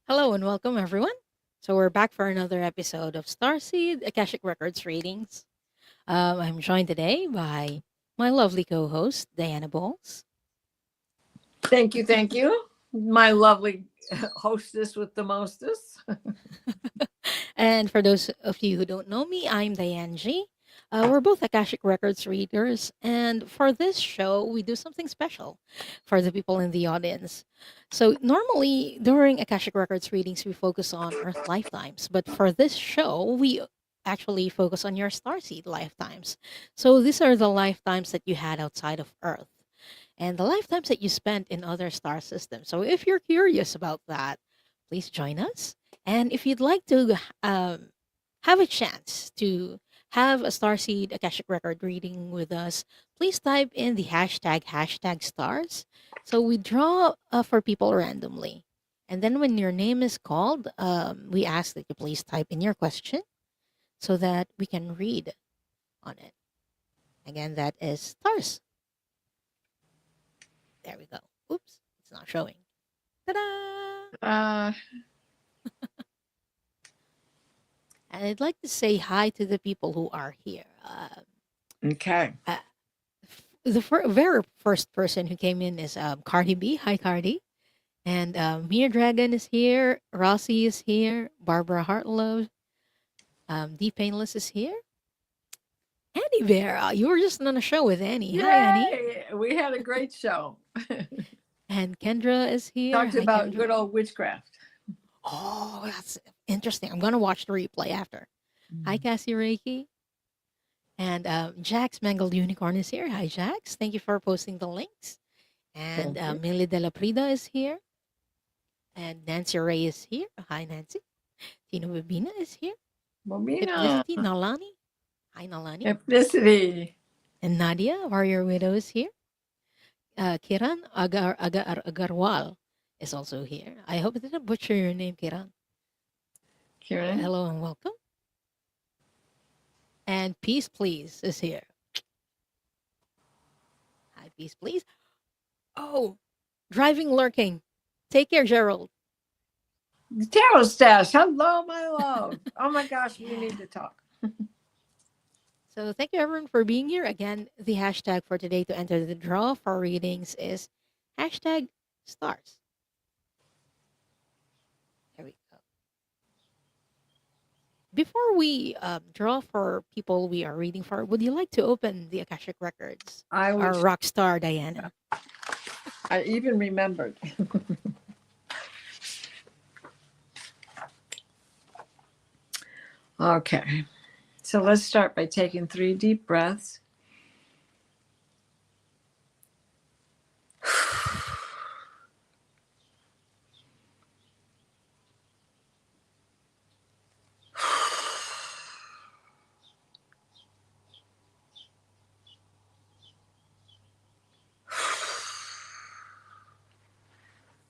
Hello and welcome, everyone. So we're back for another episode of Starseed Akashic Records readings. I'm joined today by my lovely co-host Diana Boles, Thank you, thank you. My lovely hostess with the mostest. and for those of you who don't know me, I'm Diane G. We're both Akashic Records readers, and for this show, we do something special for the people in the audience. So normally during Akashic Records readings, we focus on Earth lifetimes, but for this show, we actually focus on your starseed lifetimes. So these are the lifetimes that you had outside of Earth and the lifetimes that you spent in other star systems. So if you're curious about that, please join us. And if you'd like to have a chance to have a Starseed Akashic Record reading with us, please type in the hashtag stars. So we draw for people randomly. And then when your name is called, we ask that you please type in your question so that we can read on it. Again, that is stars. There we go. Oops, it's not showing. Ta-da! Uh, And I'd like to say hi to the people who are here. okay. Uh, the very first person who came in is Cardi B. Hi, Cardi. And Mia Dragon is here. Rossi is here. Barbara Hartlove. D Painless is here. Annie Bear. You were just on a show with Annie. Hi, Annie. Yay! We had a great show. And Kendra is here. Talked Hi, about Kendra. good old witchcraft. Oh, that's interesting. I'm going to watch the replay after. Hi, Cassie Reiki. And Jax Mangled Unicorn is here. Hi, Jax. Thank you for posting the links. And Thank you. Millie De La Prida is here. And Nancy Ray is here. Hi, Nancy. Tino Babina is here. Bobina. Hipdifty Nalani. Hi, Nalani. Ethnicity. And Nadia, Warrior Widow, is here. Kiran Agarwal is also here. I hope I didn't butcher your name, Kiran. Kieran. Hello and welcome. And Peace Please is here. Hi, Peace Please. Oh, driving lurking. Take care, Gerald. Tarot Stash. Hello, my love. Oh my gosh, we need to talk. So thank you everyone for being here. Again, the hashtag for today to enter the draw for readings is hashtag stars. There we go. Before we draw for people we are reading for, would you like to open the Akashic Records? I Our was. rock star, Diana. I even remembered. Okay. So let's start by taking 3 deep breaths.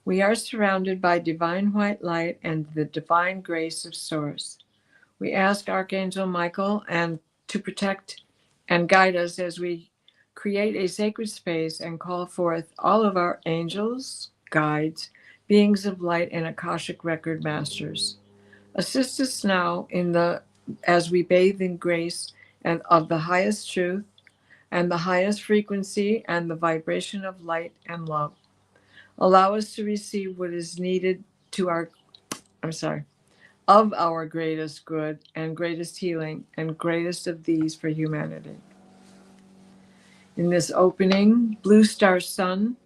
We are surrounded by divine white light and the divine grace of Source. We ask Archangel Michael and to protect and guide us as we create a sacred space and call forth all of our angels, guides, beings of light, and Akashic record masters. Assist us now as we bathe in grace and of the highest truth and the highest frequency and the vibration of light and love. Allow us to receive what is needed of our greatest good and greatest healing and greatest of these for humanity. In this opening, blue star sun,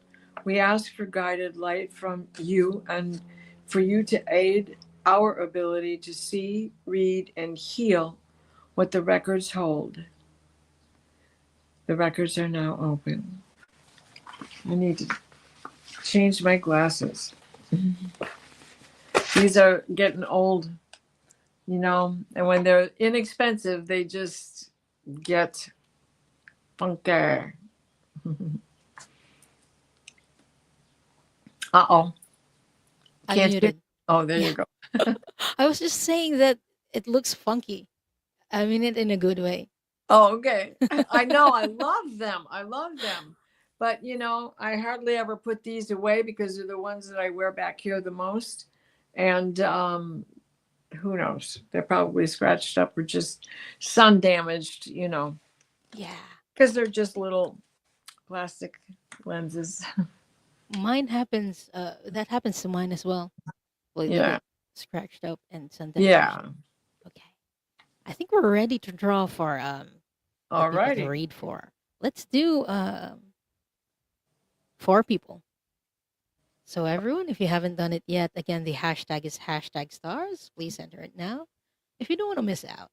we ask for guided light from you and for you to aid our ability to see, read, and heal what the records hold. The records are now open. I need to change my glasses. These are getting old, and when they're inexpensive, they just get funky. Uh-oh. Can't you? Unmuted. Oh, there Yeah. you go. I was just saying that it looks funky. I mean it in a good way. Oh, okay. I know. I love them. I love them. But, I hardly ever put these away because they're the ones that I wear back here the most. And who knows? They're probably scratched up or just sun damaged, Yeah. because they're just little plastic lenses. Mine happens, that happens to mine as well. A little Yeah. bit scratched up and sun damage. Yeah. Okay. I think we're ready to draw for the All people to righty. read for. Let's do four people. So everyone, if you haven't done it yet, again the hashtag is hashtag stars. Please enter it now if you don't want to miss out.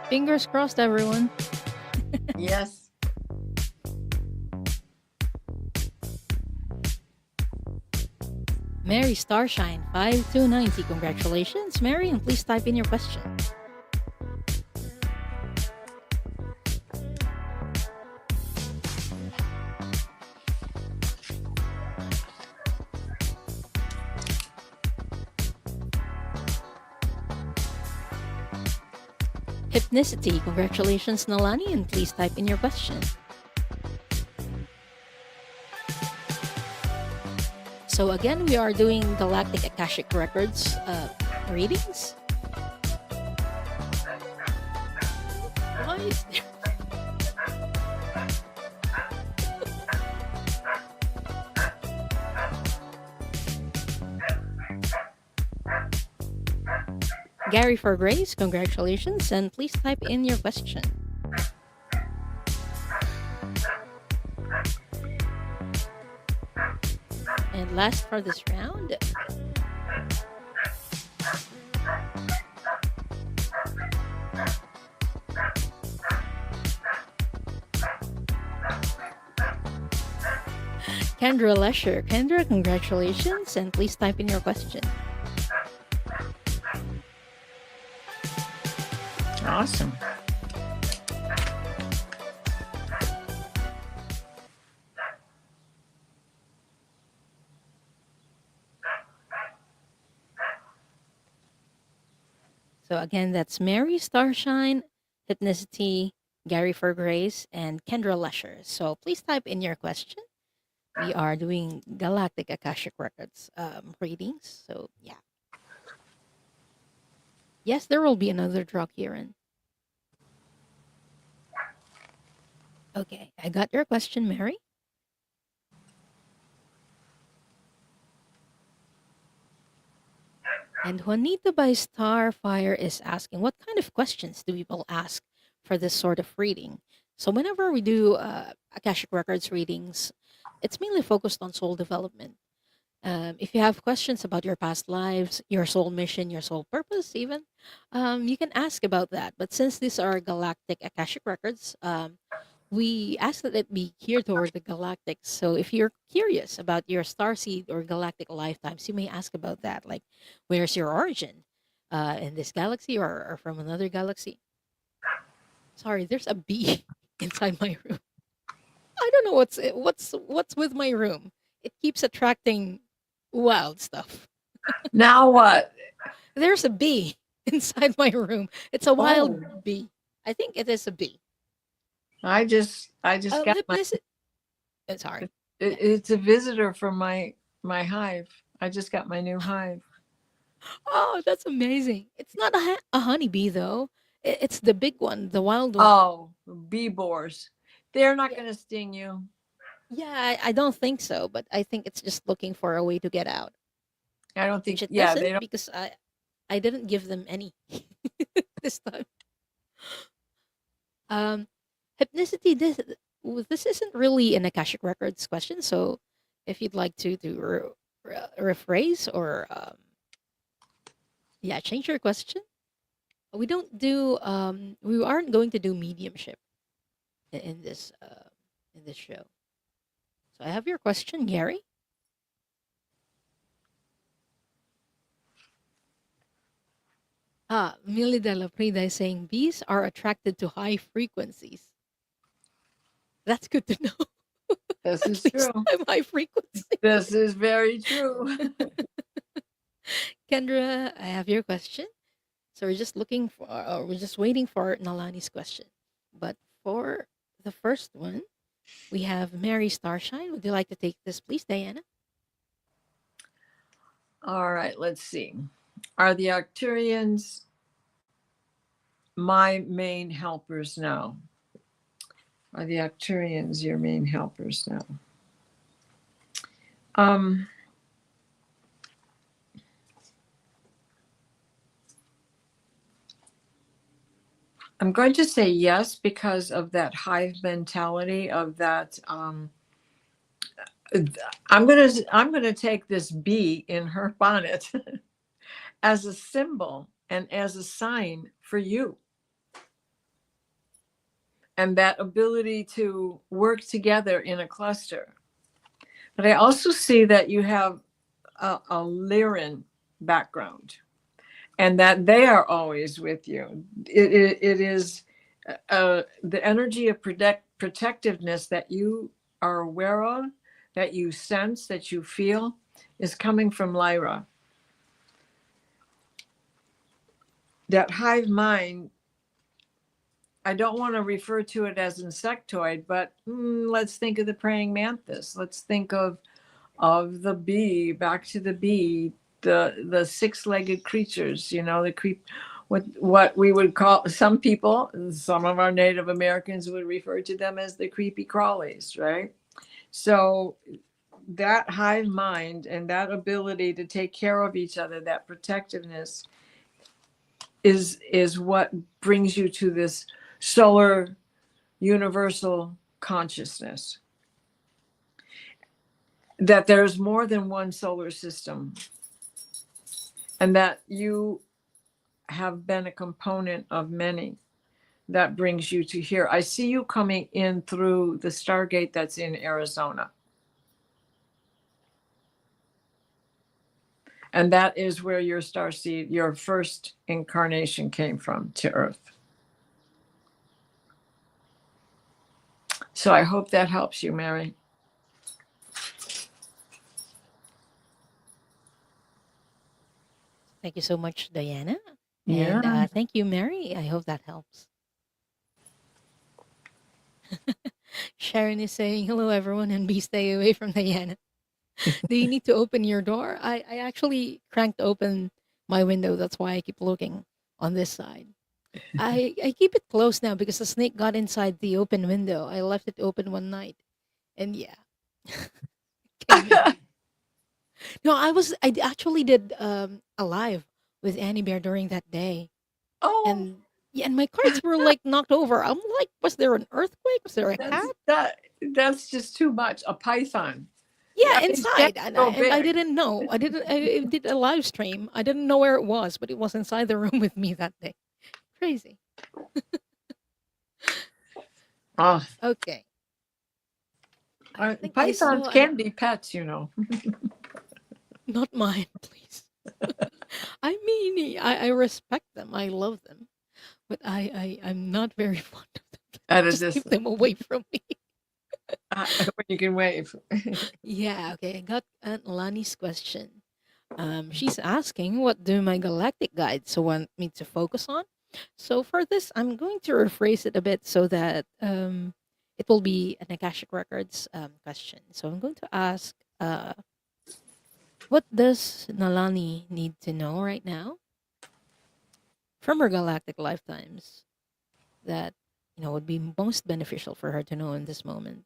Fingers crossed, everyone. Yes. Mary Starshine 5290. Congratulations, Mary, and please type in your question. Hypnicity. Congratulations, Nalani, and please type in your question. So again, we are doing Galactic Akashic Records readings. Why is there? Gary for Grace, congratulations, and please type in your question. And last for this round, Kendra Lesher. Kendra, congratulations, and please type in your question. Awesome. So again, that's Mary Starshine, Hypnicity, Gary for Grace, and Kendra Lesher. So please type in your question. We are doing Galactic Akashic Records readings. So yeah. Yes, there will be another draw, Kieran. Okay, I got your question, Mary. And Juanita by Starfire is asking, what kind of questions do people ask for this sort of reading? So whenever we do Akashic Records readings, it's mainly focused on soul development. If you have questions about your past lives, your soul mission, your soul purpose, even, you can ask about that. But since these are galactic Akashic records, we ask that it be geared toward the galactic. So if you're curious about your starseed or galactic lifetimes, you may ask about that. Like, where's your origin in this galaxy or from another galaxy? Sorry, there's a bee inside my room. I don't know what's with my room. It keeps attracting wild stuff. Now what? There's a bee inside my room. It's a Oh, wild bee. I think it is a bee. I just got my. Hypnosis. Sorry. Yeah. It's a visitor from my hive. I just got my new hive. Oh, that's amazing. It's not a honeybee though. It's the big one, the wild one. Oh, bee boars. They're not Yeah. going to sting you. Yeah, I don't think so, but I think it's just looking for a way to get out, I don't which think. it Yeah, they doesn't don't. because I didn't give them any this time. Um, Hypnicity. This isn't really an Akashic Records question, so if you'd like to rephrase or yeah, change your question. We don't do we aren't going to do mediumship in this show. So I have your question, Gary. Millie Della Prida is saying bees are attracted to high frequencies. That's good to know. This At is least true. I'm high frequency. This is very true. Kendra, I have your question. So we're just waiting for Nalani's question. But for the first one, We have Mary Starshine. Would you like to take this, please, Diana? All right, let's see. Are the Arcturians my main helpers now? Are the Arcturians your main helpers now? Um, I'm going to say yes because of that hive mentality of that. I'm gonna take this bee in her bonnet as a symbol and as a sign for you, and that ability to work together in a cluster. But I also see that you have a Lyran background, and that they are always with you. It is the energy of protectiveness that you are aware of, that you sense, that you feel, is coming from Lyra. That hive mind, I don't want to refer to it as insectoid, but let's think of the praying mantis. Let's think of the bee, back to the bee, the six-legged creatures, the creep, what we would call, some people, some of our Native Americans would refer to them as the creepy crawlies, right? So that hive mind and that ability to take care of each other, that protectiveness, is what brings you to this solar universal consciousness, that there's more than one solar system, and that you have been a component of many. That brings you to here. I see you coming in through the Stargate that's in Arizona. And that is where your starseed, your first incarnation, came from, to Earth. So I hope that helps you, Mary. Thank you so much, Diana. Yeah. And thank you, Mary. I hope that helps. Sharon is saying, hello, everyone, and be stay away from Diana. Do you need to open your door? I actually cranked open my window. That's why I keep looking on this side. I keep it closed now because the snake got inside the open window. I left it open one night. And yeah, came in. No, actually did a live with Annie Bear during that day. Oh, And yeah, and my cards were like knocked over. I'm like, was there an earthquake? Was there a cat? that's just too much. A python. Yeah, Yeah, these cats inside, and go I big. didn't know. I did a live stream. I didn't know where it was, but it was inside the room with me that day. Crazy. Oh, Okay, I think I pythons saw an can be pets. not mine, please. I mean, I respect them. I love them, but I'm not very fond of them. At a Just keep distance. them away from me. When you can wave. Yeah. Okay. I got Aunt Lani's question. She's asking, what do my galactic guides want me to focus on? So for this, I'm going to rephrase it a bit so that it will be an Akashic Records question. So I'm going to ask, what does Nalani need to know right now from her galactic lifetimes that would be most beneficial for her to know in this moment,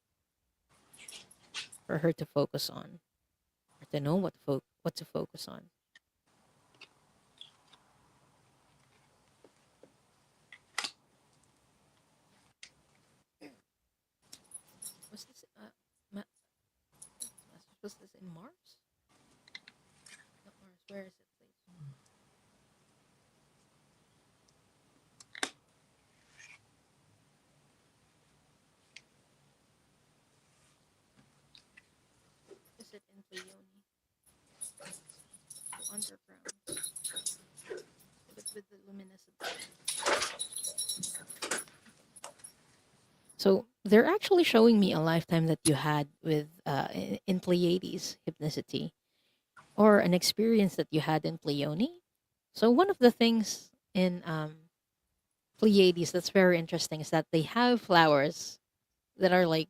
for her to focus on, or to know what to focus on? Was this was this in Mars? Not Mars. Where is it, please? Is it in Pleione? So underground, but with the luminescent light. So they're actually showing me a lifetime that you had with in Pleiades hypnicity, or an experience that you had in Pleione. So one of the things in Pleiades that's very interesting is that they have flowers that are like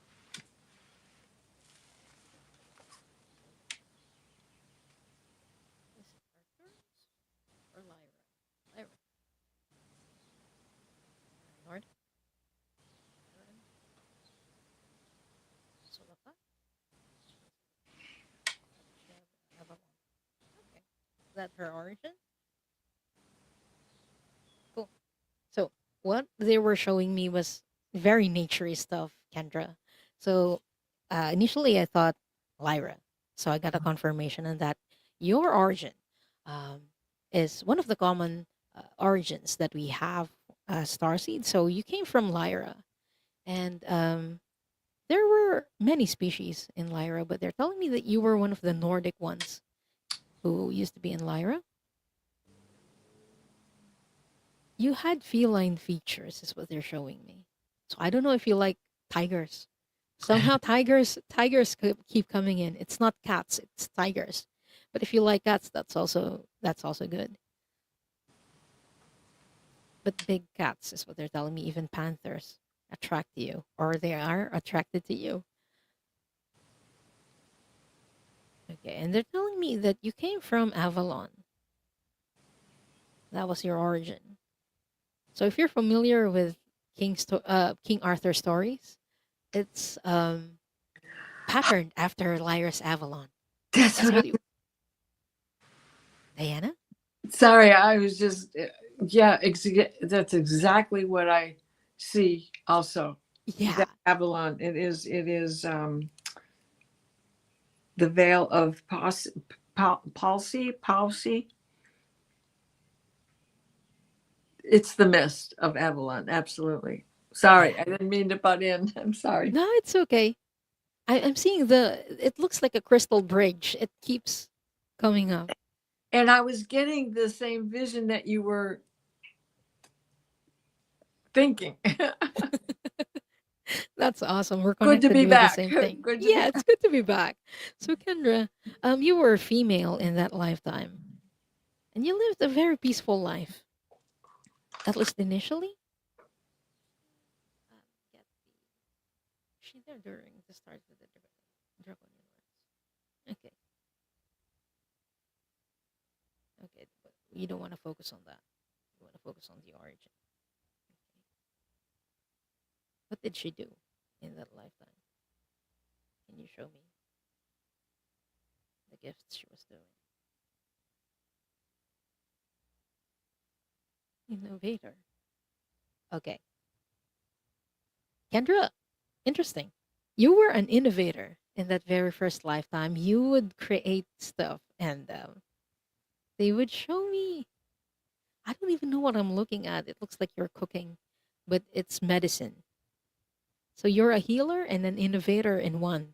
Lord, Aaron, Sulaka, Sheb, Avalon. Okay. Is that her origin? Cool. So what they were showing me was very naturey stuff, Kendra. So initially I thought Lyra. So I got a confirmation on that. Your origin um, is one of the common origins that we have, Starseed. So you came from Lyra. And there were many species in Lyra, but they're telling me that you were one of the Nordic ones who used to be in Lyra. You had feline features, is what they're showing me. So I don't know if you like tigers. Somehow tigers keep coming in. It's not cats, it's tigers. But if you like cats, that's also good. But big cats is what they're telling me. Even panthers attract you, or they are attracted to you. Okay, and they're telling me that you came from Avalon. That was your origin. So if you're familiar with King Arthur stories, it's patterned after Lyra's Avalon. That's That's what I, what you, Diana? sorry, I was just, yeah, that's exactly what I see also. Yeah, That Avalon, it is the veil of palsy. It's the mist of Avalon, absolutely. Sorry, yeah. I didn't mean to butt in. I'm sorry. No, it's okay. I'm seeing the. It looks like a crystal bridge. It keeps coming up. And I was getting the same vision that you were thinking. That's awesome. We're Good to connected be with the back. same thing. Good to be Yeah, back. it's good to be back. So Kendra, you were a female in that lifetime, and you lived a very peaceful life, at least initially. Get she there during the start of the Dragon Universe. Okay, okay, but you don't want to focus on that. You want to focus on the origin. Okay. What did she do in that lifetime? Can you show me the gifts she was doing? Innovator. Okay, Kendra, interesting. You were an innovator in that very first lifetime. You would create stuff, and they would show me. I don't even know what I'm looking at. It looks like you're cooking, but it's medicine. So you're a healer and an innovator in one.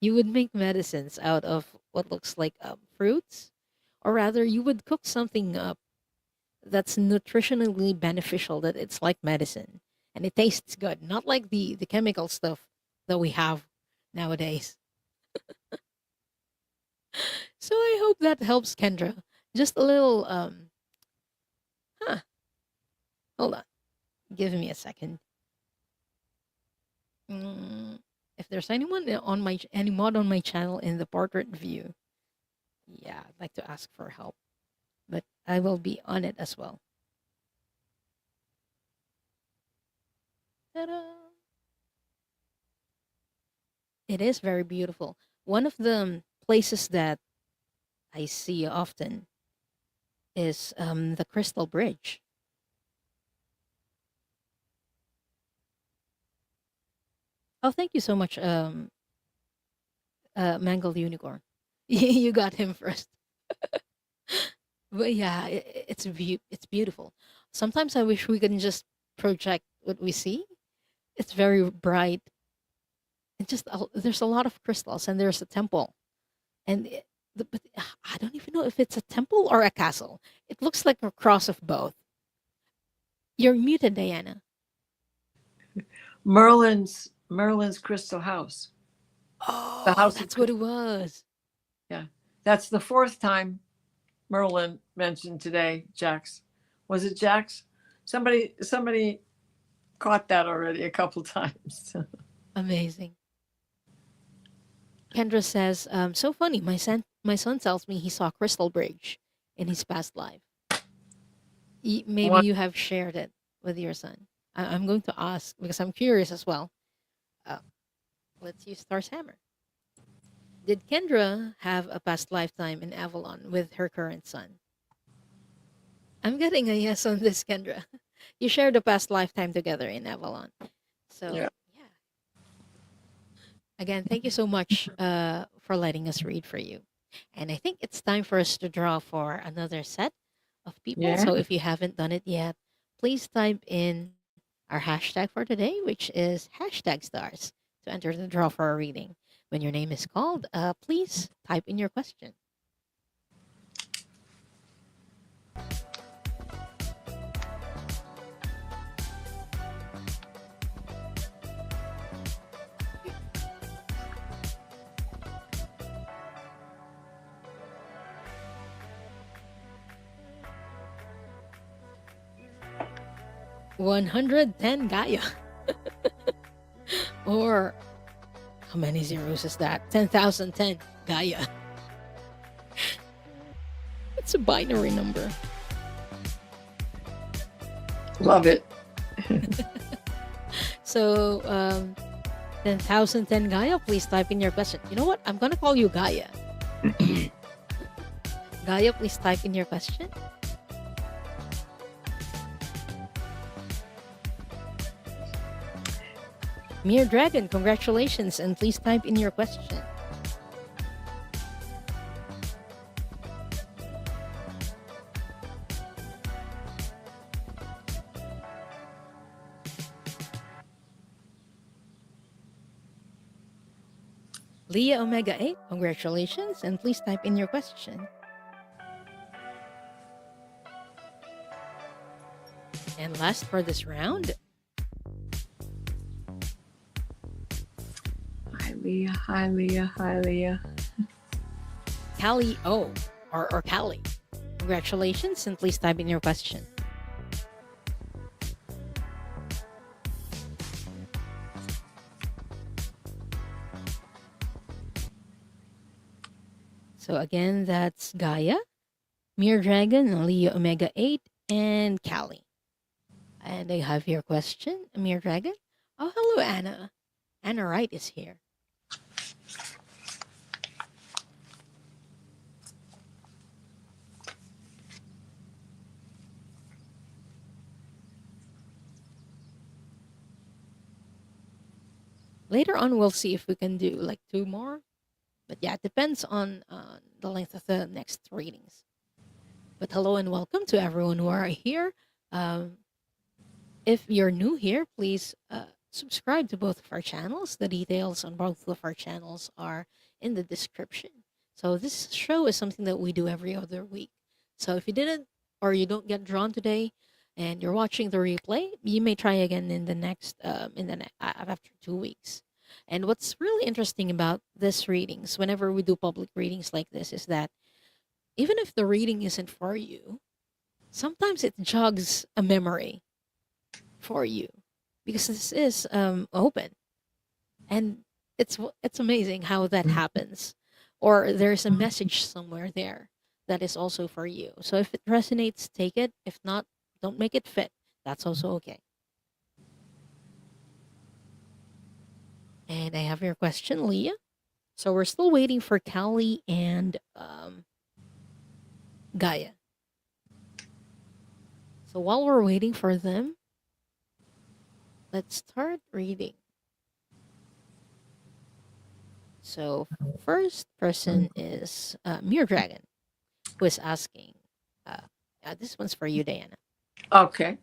You would make medicines out of what looks like fruits, or rather, you would cook something up that's nutritionally beneficial, that it's like medicine and it tastes good, not like the chemical stuff that we have nowadays. So I hope that helps, Kendra. Just a little, huh, hold on. Give me a second. Mm, if there's anyone on my any mod on my channel in the portrait view, yeah, I'd like to ask for help, but I will be on it as well. Ta-da! It is very beautiful. One of the places that I see often is the Crystal Bridge. Oh, thank you so much, Mangled Unicorn. You got him first. But yeah, it's beautiful. Sometimes I wish we can just project what we see. It's very bright. There's a lot of crystals, and there's a temple, and but I don't even know if it's a temple or a castle. It looks like a cross of both. You're muted, Diana. Merlin's crystal house. The Oh, house of that's what it was. yeah. That's the fourth time Merlin mentioned today, Jax. Was it Jax? Somebody caught that already a couple times. Amazing. Kendra says, so funny. My son tells me he saw Crystal Bridge in his past life. Maybe One, you have shared it with your son. I'm going to ask because I'm curious as well. Uh, let's use Star's hammer. Did Kendra have a past lifetime in Avalon with her current son? I'm getting a yes on this, Kendra. You shared a past lifetime together in Avalon. Yeah. So, yeah. Again, thank you so much for letting us read for you. And I think it's time for us to draw for another set of people. Yeah. So if you haven't done it yet, please type in our hashtag for today, which is hashtag stars, to enter the draw for a reading. When your name is called, please type in your question. 110 Gaia. Or how many zeros is that? 10,010 Gaia. It's a binary number. Love it. So, 10,010 Gaia, please type in your question. You know what? I'm going to call you Gaia. Gaia, please type in your question. Mere Dragon, congratulations, and please type in your question. Leah Omega 8, congratulations, and please type in your question. And last for this round, Hi, Leah. Hi, Leah. Hi, Leah. Callie O, or Callie. Congratulations, and please type in your question. So again, that's Gaia, Mere Dragon, Leah Omega 8, and Callie. And I have your question, Mere Dragon. Oh, hello, Anna. Anna Wright is here. Later on, we'll see if we can do like 2 more. But yeah, it depends on the length of the next readings. But hello and welcome to everyone who are here. Um, if you're new here, please subscribe to both of our channels. The details on both of our channels are in the description. So this show is something that we do every other week. So if you didn't or you don't get drawn today and you're watching the replay, you may try again in the next after 2 weeks. And what's really interesting about this readings, whenever we do public readings like this, is that even if the reading isn't for you, sometimes it jogs a memory for you because this is open, and it's amazing how that happens, or there's a message somewhere there that is also for you. So if it resonates, take it. If not, don't make it fit. That's also okay. And I have your question, Leah. So we're still waiting for Callie and Gaia. So while we're waiting for them, let's start reading. So first person is Mere Dragon, who is asking. Uh, this one's for you, Diana. Okay.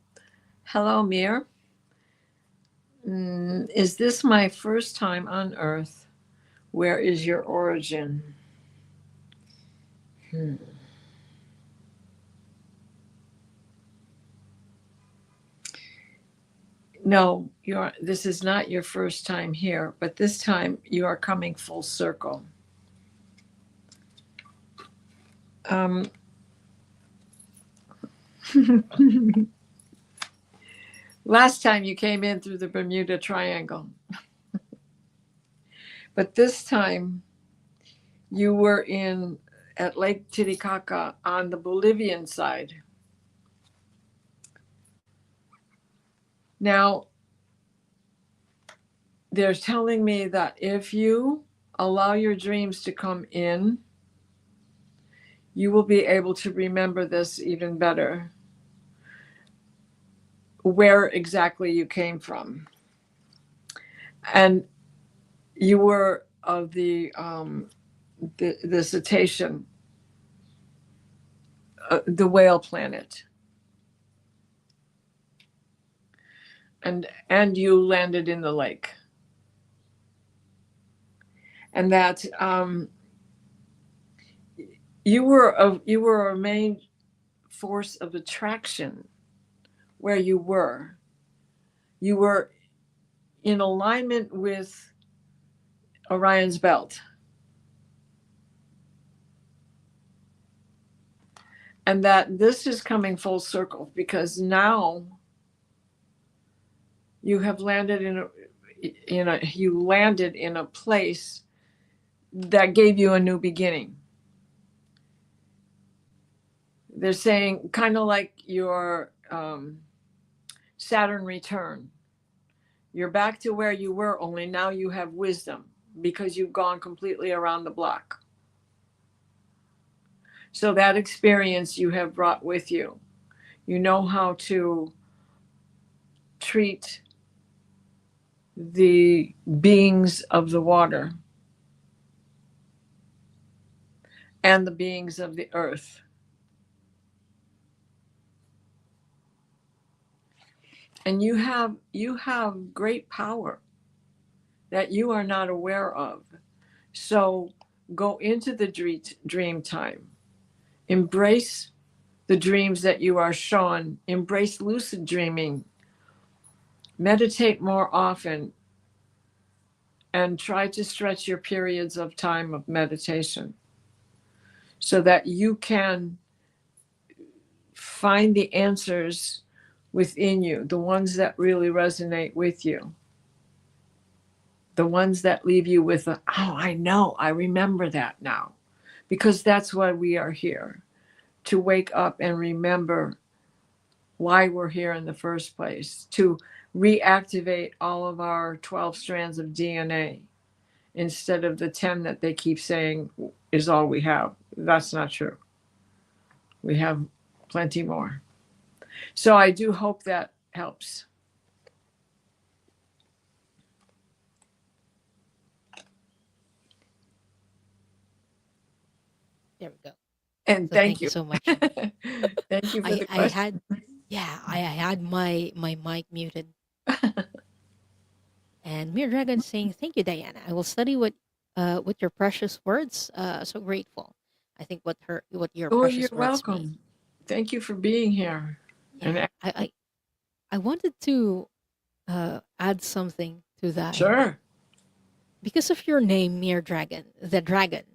Hello, Mir. Is this my first time on Earth? Where is your origin? No, this is not your first time here, but this time you are coming full circle. Last time you came in through the Bermuda Triangle, but this time you were at Lake Titicaca on the Bolivian side. Now, they're telling me that if you allow your dreams to come in, you will be able to remember this even better, where exactly you came from. And you were of the cetacean, the whale planet, and you landed in the lake, and that you were a main force of attraction where you were in alignment with Orion's belt, and that this is coming full circle because now you have landed you landed in a place that gave you a new beginning. They're saying kind of like your Saturn return. You're back to where you were, only now you have wisdom because you've gone completely around the block. So that experience you have brought with you. You know how to treat the beings of the water and the beings of the earth. And you have great power that you are not aware of. So go into the dream time. Embrace the dreams that you are shown. Embrace lucid dreaming. Meditate more often and try to stretch your periods of time of meditation so that you can find the answers within you, the ones that really resonate with you, the ones that leave you with I know, I remember that now. Because that's why we are here, to wake up and remember why we're here in the first place, to reactivate all of our 12 strands of DNA instead of the 10 that they keep saying is all we have. That's not true. We have plenty more. So I do hope that helps. There we go. And So thank thank you you. so much. Thank you for the I question. had, yeah, I had my mic muted. And Mere Dragon saying, "Thank you, Diana. I will study what your precious words. So grateful. I think what your Oh, you're precious words mean. welcome. Thank you for being here. Yeah, And I wanted to add something to that sure. because of your name, Mere Dragon. The dragon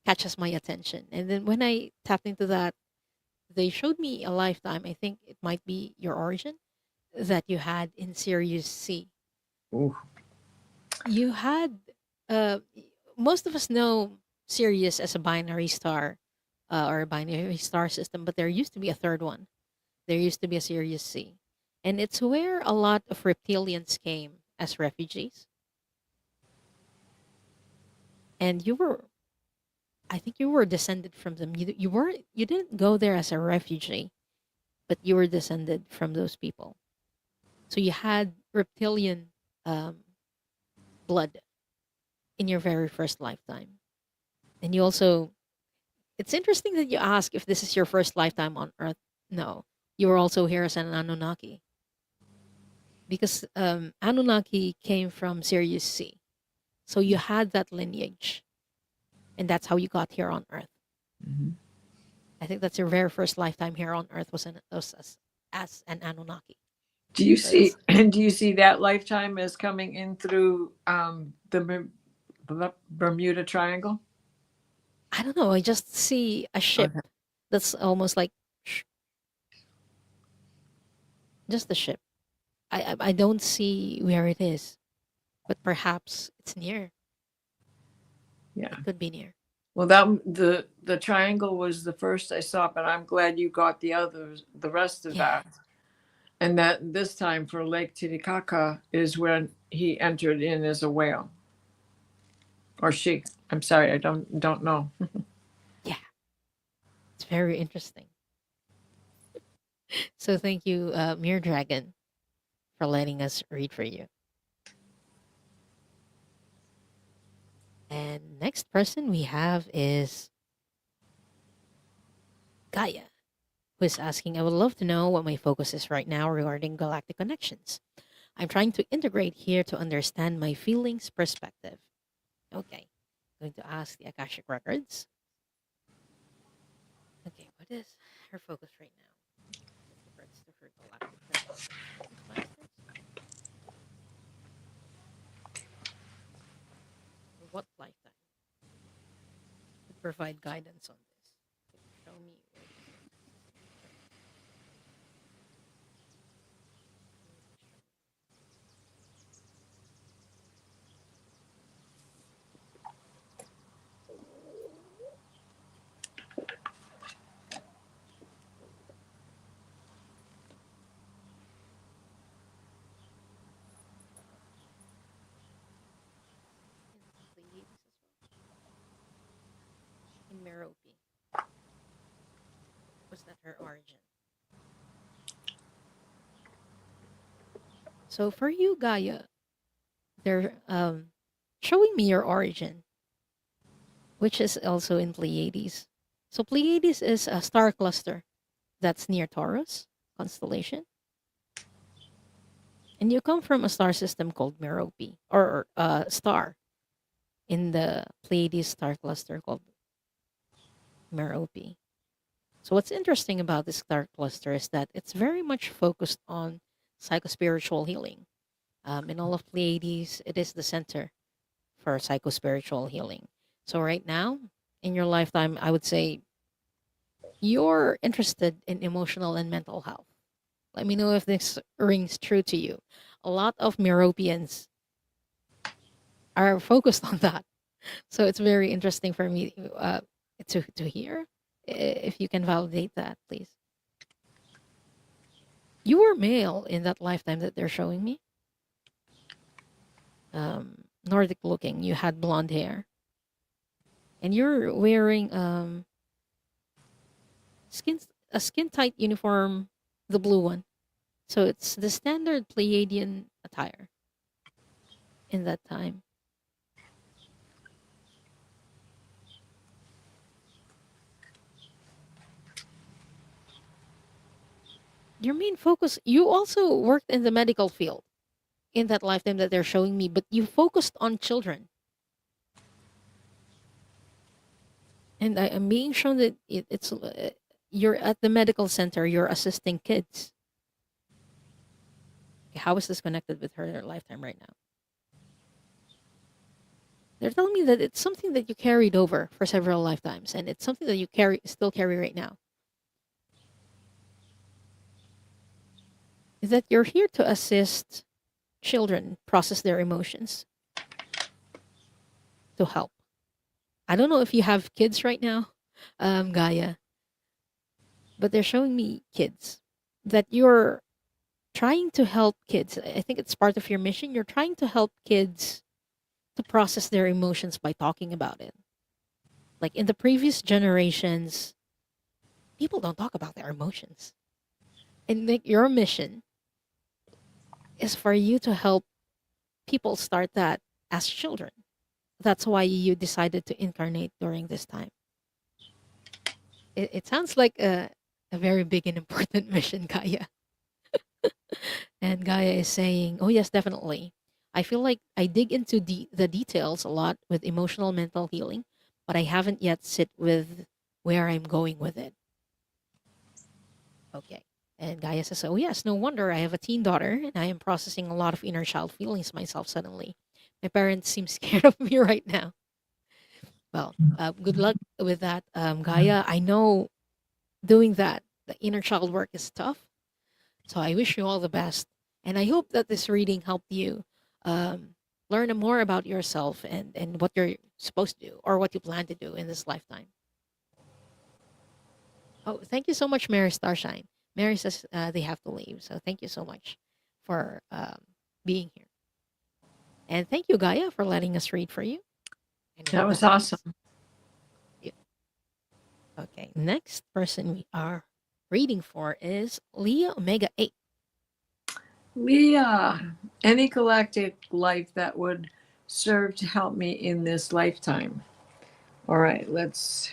catches my attention, and then when I tapped into that, they showed me a lifetime. I think it might be your origin that you had in Sirius C. Ooh, You had uh, most of us know Sirius as a binary star or a binary star system, but there used to be a third one. There used to be a Sirius C, and it's where a lot of reptilians came as refugees. And you were, I think, you were descended from them. You didn't go there as a refugee, but you were descended from those people. So you had reptilian um, blood in your very first lifetime, and you also. It's interesting that you ask if this is your first lifetime on Earth. No, you were also here as an Anunnaki because Anunnaki came from Sirius C. So you had that lineage, and that's how you got here on Earth. mhm. I think that's your very first lifetime here on Earth was as an Anunnaki. Do you So see? it's Do you see that lifetime as coming in through the Bermuda Triangle? I don't know. I just see a ship Okay. that's almost like sh- just a ship. I don't see where it is, but perhaps it's near. Yeah. It could be near. Well, that the triangle was the first I saw, but I'm glad you got the others, the rest of Yeah. that. And that this time for Lake Titicaca is when he entered in as a whale, or she. I'm sorry, I don't know. Yeah, it's very interesting. So thank you, Mere Dragon, for letting us read for you. And next person we have is Gaia, who is asking, I would love to know what my focus is right now regarding galactic connections. I'm trying to integrate here to understand my feelings perspective. Okay, going to ask the Akashic Records. Okay, what is her focus right now with regards to her galactic connections? Please, Masters? Or what lifetime could provide guidance on this? Can you show me where this is occurring? Please show me. In the Pleiades as well? In Merope. Was that her origin? So for you, Gaia, they're showing me your origin, which is also in Pleiades. So Pleiades is a star cluster that's near Taurus constellation, and you come from a star system called Merope, or a star in the Pleiades star cluster called Merope. So what's interesting about this star cluster is that it's very much focused on psychospiritual healing. In all of Pleiades, it is the center for psychospiritual healing. So right now, in your lifetime, I would say you're interested in emotional and mental health. Let me know if this rings true to you. A lot of Meropians are focused on that. So it's very interesting for me to hear. If you can validate that, please. You were male in that lifetime that they're showing me. Nordic looking. You had blonde hair, and you're wearing skin a skin tight uniform, the blue one. So it's the standard Pleiadian attire in that time. Your main focus, you also worked in the medical field in that lifetime that they're showing me, but you focused on children. And I am being shown that it's you're at the medical center, you're assisting kids. Okay, how is this connected with her lifetime right now? They're telling me that it's something that you carried over for several lifetimes, and it's something that you still carry right now. Is that you're here to assist children process their emotions, to help. I don't know if you have kids right now, Gaia, but they're showing me kids that you're trying to help kids. I think it's part of your mission. You're trying to help kids to process their emotions by talking about it. Like in the previous generations, people don't talk about their emotions. And like your mission is for you to help people start that as children. That's why you decided to incarnate during this time. It sounds like a very big and important mission, Gaia. And Gaia is saying, oh, yes, definitely. I feel like I dig into the details a lot with emotional mental healing, but I haven't yet sit with where I'm going with it. Okay. And Gaia says, oh, yes, no wonder. I have a teen daughter and I am processing a lot of inner child feelings myself suddenly. My parents seem scared of me right now. Well, good luck with that, Gaia. I know doing that, the inner child work is tough. So I wish you all the best. And I hope that this reading helped you um, learn more about yourself and what you're supposed to do or what you plan to do in this lifetime. Oh, thank you so much, Mary Starshine. Mary says they have to leave. So thank you so much for being here. And thank you, Gaia, for letting us read for you. And That with was that, awesome. yeah. Okay, next person we are reading for is Leah Omega 8. Leah, any galactic life that would serve to help me in this lifetime. All right, let's.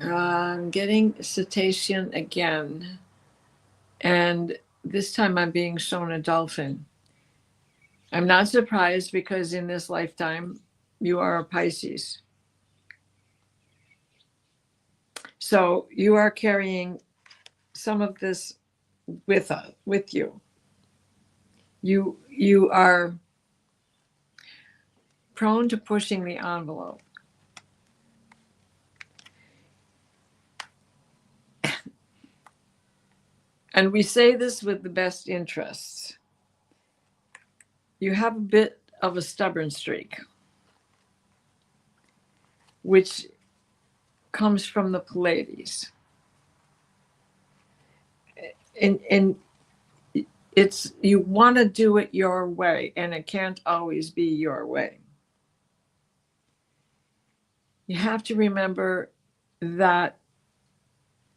I'm getting cetacean again. And this time I'm being shown a dolphin. I'm not surprised because in this lifetime, you are a Pisces. So you are carrying some of this with you. You are prone to pushing the envelope. And we say this with the best interests. You have a bit of a stubborn streak, which comes from the Pleiades. And it's you want to do it your way, and it can't always be your way. You have to remember that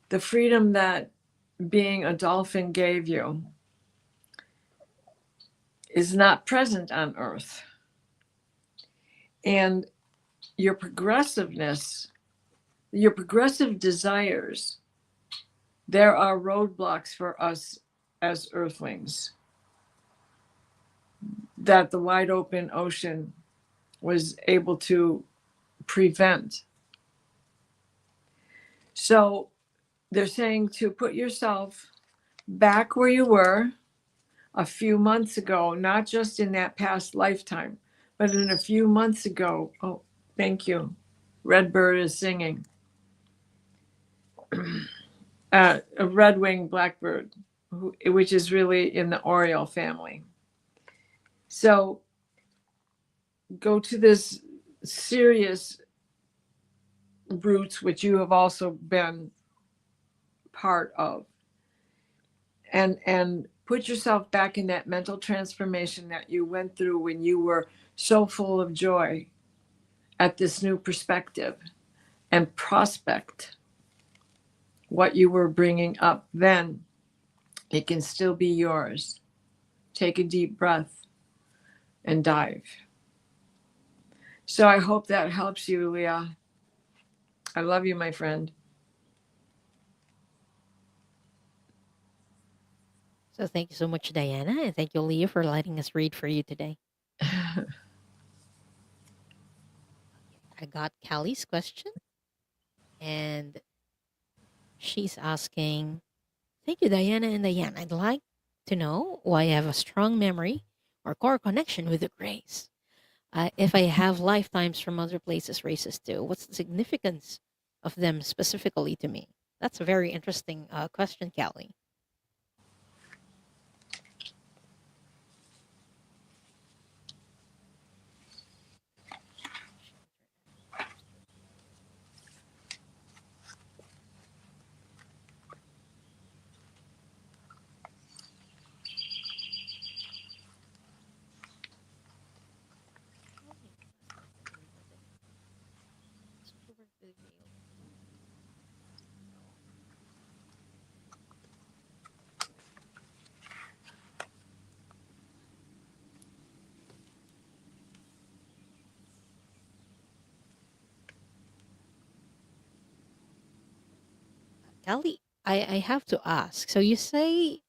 the freedom that being a dolphin gave you is not present on Earth. And your progressiveness, your progressive desires, there are roadblocks for us as Earthlings that the wide open ocean was able to prevent. So they're saying to put yourself back where you were a few months ago, not just in that past lifetime, but in a few months ago. Oh, thank you. Redbird is singing. A red-winged blackbird, which is really in the Oriole family. So go to this serious roots, which you have also been part of, and put yourself back in that mental transformation that you went through when you were so full of joy at this new perspective, and prospect what you were bringing up then. It can still be yours. Take a deep breath and dive. So I hope that helps you, Leah. I love you, my friend. So thank you so much, Diana. And thank you, Leah, for letting us read for you today. I got Callie's question. And she's asking, thank you, Diana and Diane. I'd like to know why I have a strong memory or core connection with the grace. If I have lifetimes from other places, races too, what's the significance of them specifically to me? That's a very interesting question, Callie. Callie, I have to ask. So you say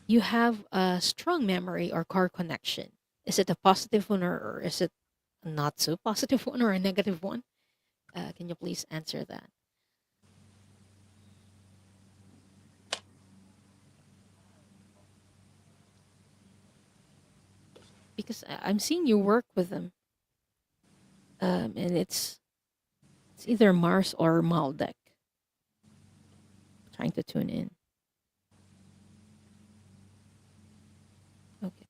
you have a strong memory or core connection. Is it a positive one or is it a not so positive one or a negative one? Can you please answer that? Because I'm seeing you work with them, and it's either Mars or Maldek. Trying to tune in. Okay.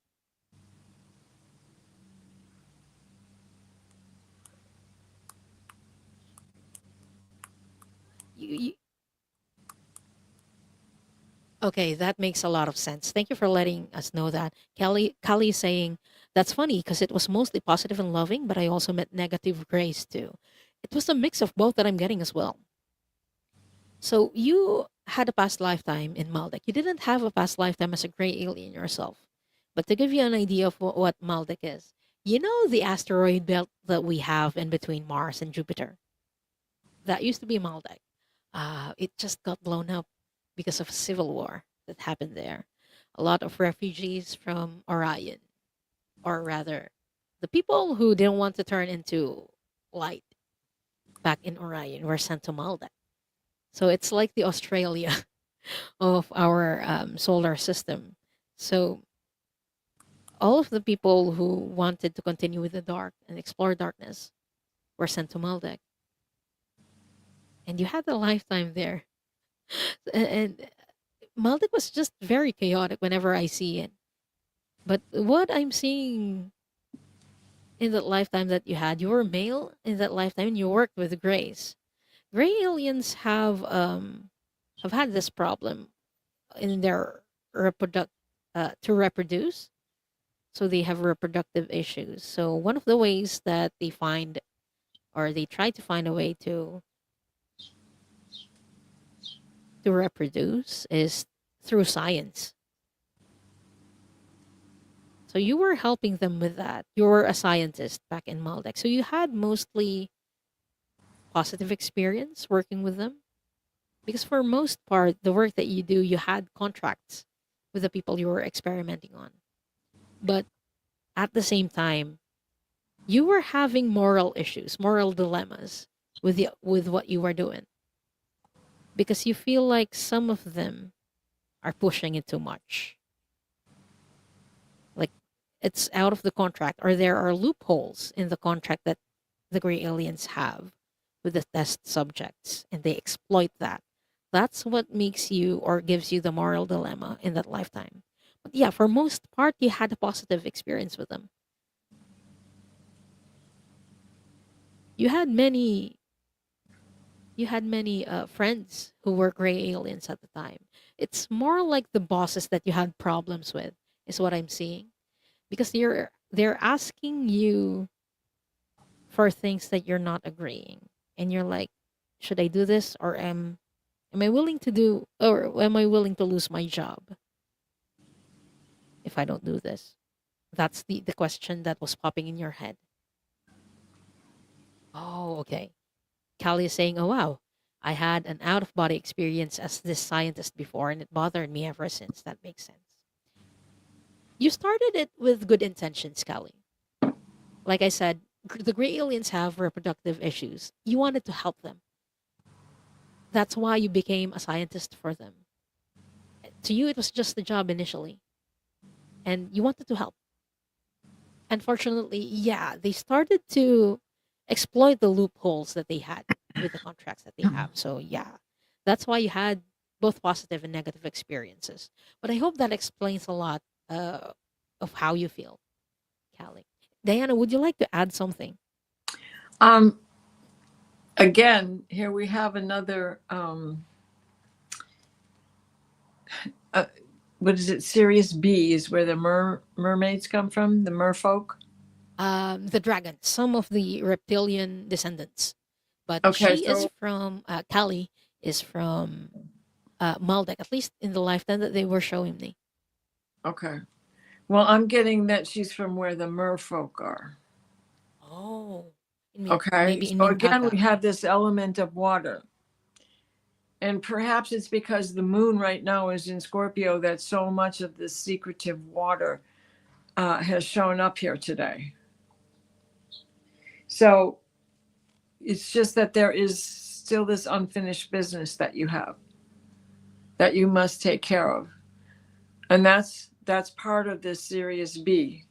Okay, that makes a lot of sense. Thank you for letting us know that. Kelly is saying that's funny because it was mostly positive and loving, but I also met negative grace too. It was a mix of both that I'm getting as well. So you had a past lifetime in Maldek. You didn't have a past lifetime as a gray alien yourself. But to give you an idea of what Maldek is, you know the asteroid belt that we have in between Mars and Jupiter? That used to be Maldek. It just got blown up because of a civil war that happened there. A lot of refugees from Orion, or rather, the people who didn't want to turn into light back in Orion were sent to Maldek. So it's like the Australia of our solar system. So all of the people who wanted to continue with the dark and explore darkness were sent to Maldek. And you had a lifetime there. And Maldek was just very chaotic whenever I see it. But what I'm seeing in that lifetime that you had, you were male in that lifetime and you worked with Grays. Gray aliens have had this problem in their to reproduce. So they have reproductive issues. So one of the ways that they find or they try to find a way to reproduce is through science. So you were helping them with that. You were a scientist back in Maldek. So you had mostly positive experience working with them because for most part the work that you do you had contracts with the people you were experimenting on. But at the same time, you were having moral issues, moral dilemmas with what you were doing because you feel like some of them are pushing it too much. Like it's out of the contract, or there are loopholes in the contract that the gray aliens have with the test subjects, and they exploit that. That's what makes you or gives you the moral dilemma in that lifetime. But yeah, for most part, you had a positive experience with them. You had many friends who were gray aliens at the time. It's more like the bosses that you had problems with, is what I'm seeing, because they're asking you for things that you're not agreeing, and you're like, should I do this, or am I willing to do, or am I willing to lose my job if I don't do this? That's the question that was popping in your head. Oh, okay. Callie is saying, oh, wow, I had an out of body experience as this scientist before, and it bothered me ever since. That makes sense. You started it with good intentions, Callie. Like I said, the gray aliens have reproductive issues. You wanted to help them. That's why you became a scientist for them. To you, it was just a job initially, and you wanted to help. Unfortunately, yeah, they started to exploit the loopholes that they had with the contracts that they have. So yeah, that's why you had both positive and negative experiences. But I hope that explains a lot uh, of how you feel, Callie. Diana, would you like to add something? Um, Again, here we have another uh, what is it? Sirius B is where the mermaids come from, the merfolk. The dragon, some of the reptilian descendants, but Okay, she is so from Callie is from Maldek, at least in the lifetime that they were showing me. okay. Well, I'm getting that she's from where the merfolk are. Oh, Okay, maybe in so again, Mintaka. we have this element of water. And perhaps it's because the moon right now is in Scorpio that so much of this secretive water has shown up here today. So it's just that there is still this unfinished business that you have that you must take care of. And that's part of this Sirius B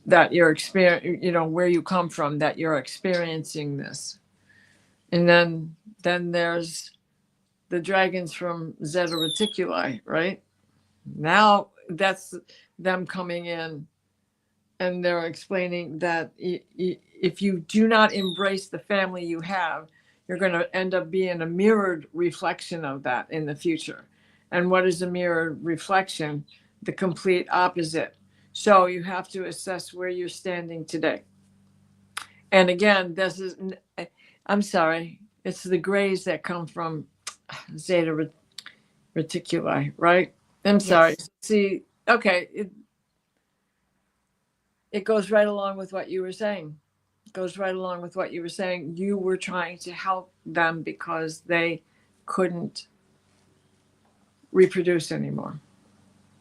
that you're experiencing, you know, where you come from, that you're experiencing this. And then there's the dragons from Zeta Reticuli, right? Now that's them coming in and they're explaining that if you do not embrace the family you have, You're going to end up being a mirrored reflection of that in the future. And what is a mirrored reflection? The complete opposite. So you have to assess where you're standing today. And again, this is, I'm sorry, it's the grays that come from Zeta Reticuli, right? I'm sorry. Yes. See, okay, it goes right along with what you were saying. It goes right along with what you were saying. You were trying to help them because they couldn't reproduce anymore.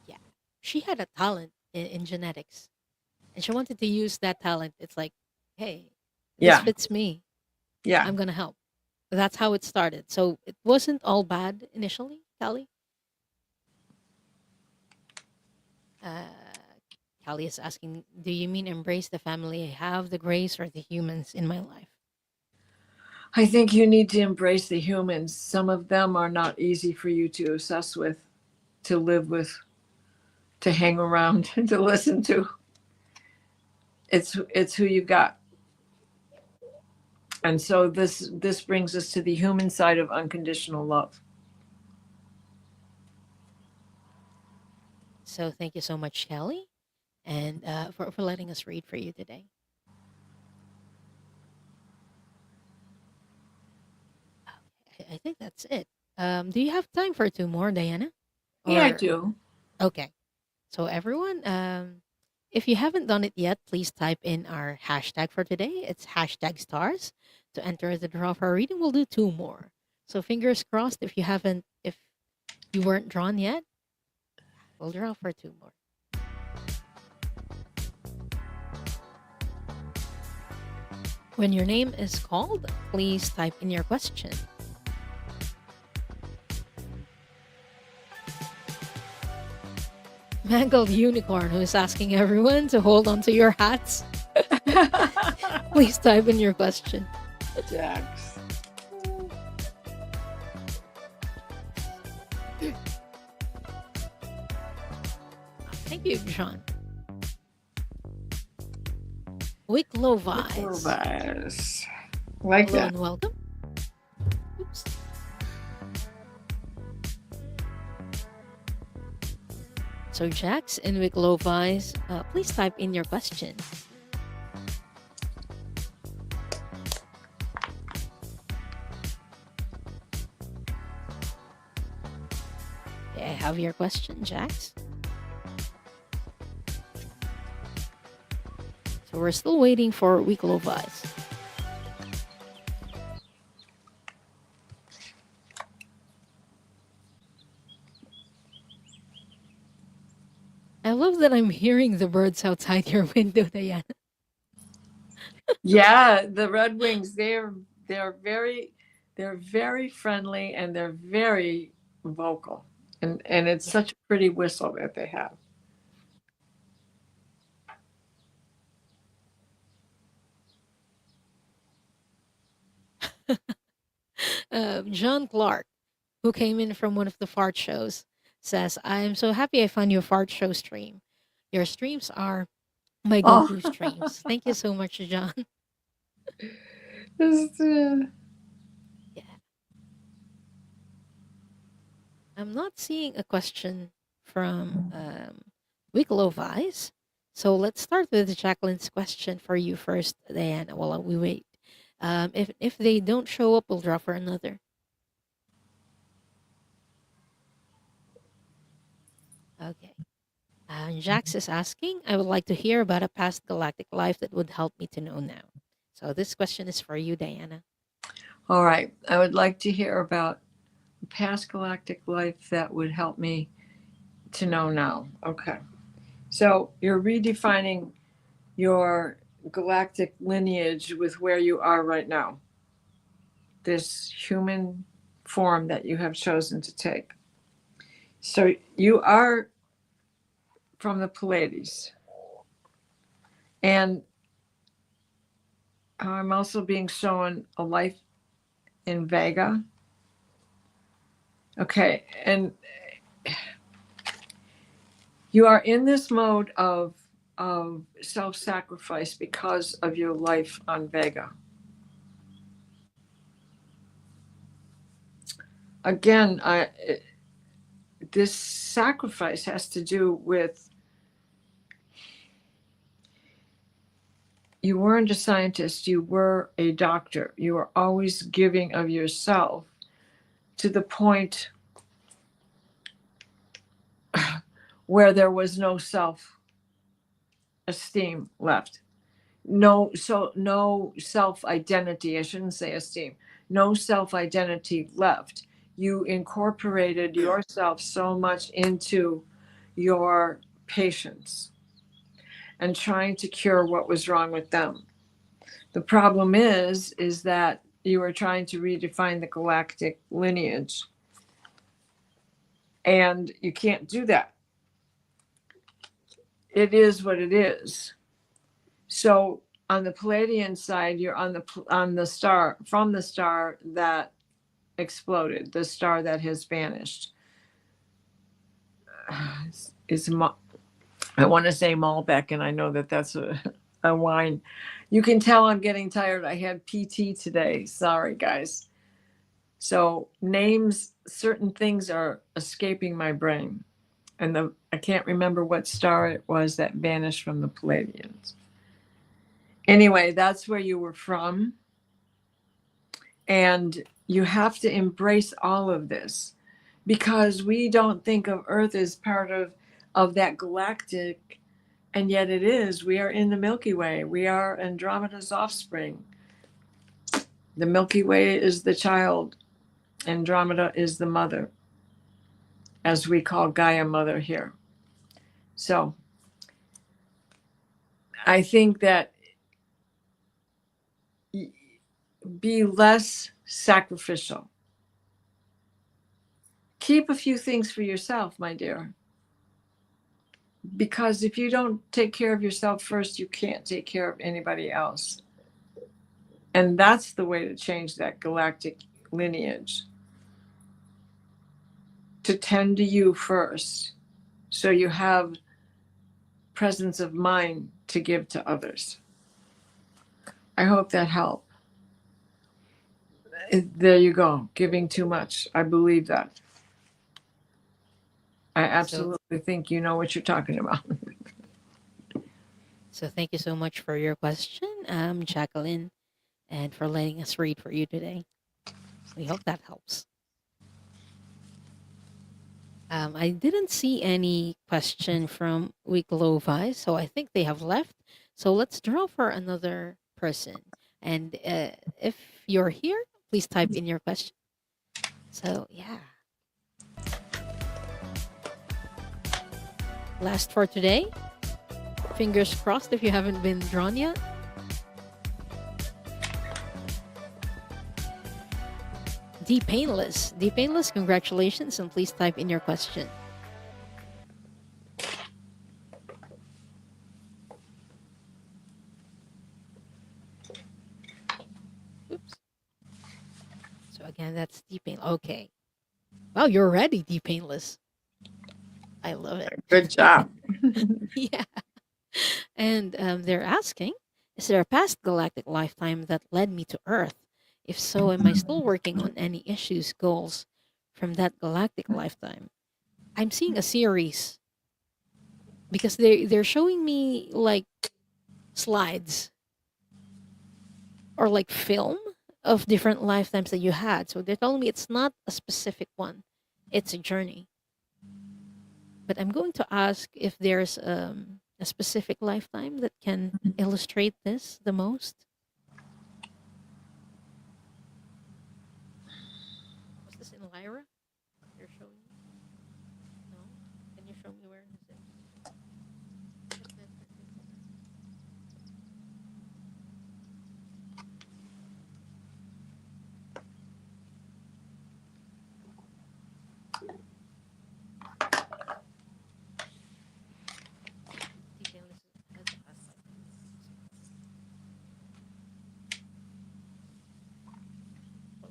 Yeah. She had a talent in genetics, and she wanted to use that talent. It's like, hey, this Yeah, fits me. yeah. I'm gonna help. That's how it started. So it wasn't all bad initially, Callie. Uh, Callie is asking, do you mean embrace the family I have, the grace, or the humans in my life? I think you need to embrace the humans. Some of them are not easy for you to assess with, to live with, to hang around, to listen to. It's who you got. And so this brings us to the human side of unconditional love. So thank you so much, Callie, and for letting us read for you today. I think that's it. Do you have time for two more, Diana? Yeah, I Or do. okay. So everyone, if you haven't done it yet, please type in our hashtag for today. It's hashtag stars to enter the draw for our reading. We'll do two more. So fingers crossed if you weren't drawn yet, we'll draw for two more. When your name is called, please type in your question. Mangled Unicorn, who is asking everyone to hold on to your hats. Please type in your question. Jax. Thank you, John. Wick Low Vibes. Like Hello that. and welcome. Oops. So, Jax and Wick Low Vibes, please type in your question. Okay, I have your question, Jax. So we're still waiting for Wick Low Vibes. I love that I'm hearing the birds outside your window, Diana. Yeah, the Red Wings, they're very friendly and they're very vocal. And it's Yeah. such a pretty whistle that they have. John Clark, who came in from one of the fart shows, says, I'm so happy I found your fart show stream. Your streams are my go Oh, to streams. Thank you so much, John. this, Yeah. I'm not seeing a question from Wicklow Vice. So let's start with Jacqueline's question for you first, Diana, while we wait. If they don't show up, we'll draw for another. Okay. Jax is asking, I would like to hear about a past galactic life that would help me to know now. So this question is for you, Diana. all right. I would like to hear about a past galactic life that would help me to know now. Okay. So you're redefining your galactic lineage with where you are right now, this human form that you have chosen to take. So you are from the Pleiades. And I'm also being shown a life in Vega. Okay. And you are in this mode of self-sacrifice because of your life on Vega. again, this sacrifice has to do with you weren't a scientist, you were a doctor. You were always giving of yourself to the point where there was no self esteem left. No self identity, I shouldn't say esteem. No self identity left. You incorporated yourself so much into your patients and trying to cure what was wrong with them. The problem is that you are trying to redefine the galactic lineage, and you can't do that. It is what it is. So on the Palladian side, you're on the star, from the star that exploded, the star that has vanished. Is I want to say Malbec, and I know that that's a wine. You can tell I'm getting tired. I had PT today. Sorry, guys. So names, certain things are escaping my brain, and I can't remember what star it was that vanished from the Palladians. Anyway, that's where you were from, and you have to embrace all of this because we don't think of Earth as part of that galactic, and yet it is. We are in the Milky Way. We are Andromeda's offspring. The Milky Way is the child. Andromeda is the mother, as we call Gaia Mother here. So I think that be less sacrificial. Keep a few things for yourself, my dear. Because if you don't take care of yourself first, you can't take care of anybody else. And that's the way to change that galactic lineage. To tend to you first, so you have presence of mind to give to others. I hope that helped. There you go, giving too much. I believe that. I So, absolutely think you know what you're talking about. so thank you so much for your question, Jacqueline, and for letting us read for you today. We hope that helps. I didn't see any question from Weeklovi, so I think they have left. So let's draw for another person. And if you're here, please type in your question. So, yeah. Last for today. Fingers crossed if you haven't been drawn yet. D Painless. D Painless, congratulations, and please type in your question. Oops. So again, that's D Painless. Okay. Wow, you're ready, D Painless. I love it. Good job. Yeah. And they're asking, is there a past galactic lifetime that led me to Earth? If so, am I still working on any issues, goals from that galactic lifetime? I'm seeing a series because they're showing me like slides or like film of different lifetimes that you had. So they're telling me it's not a specific one, it's a journey. But I'm going to ask if there's a specific lifetime that can illustrate this the most. Was this in Lyra? You're showing me? No? Can you show me where is it? What that particular? Detail is has a past lifetime. Oh,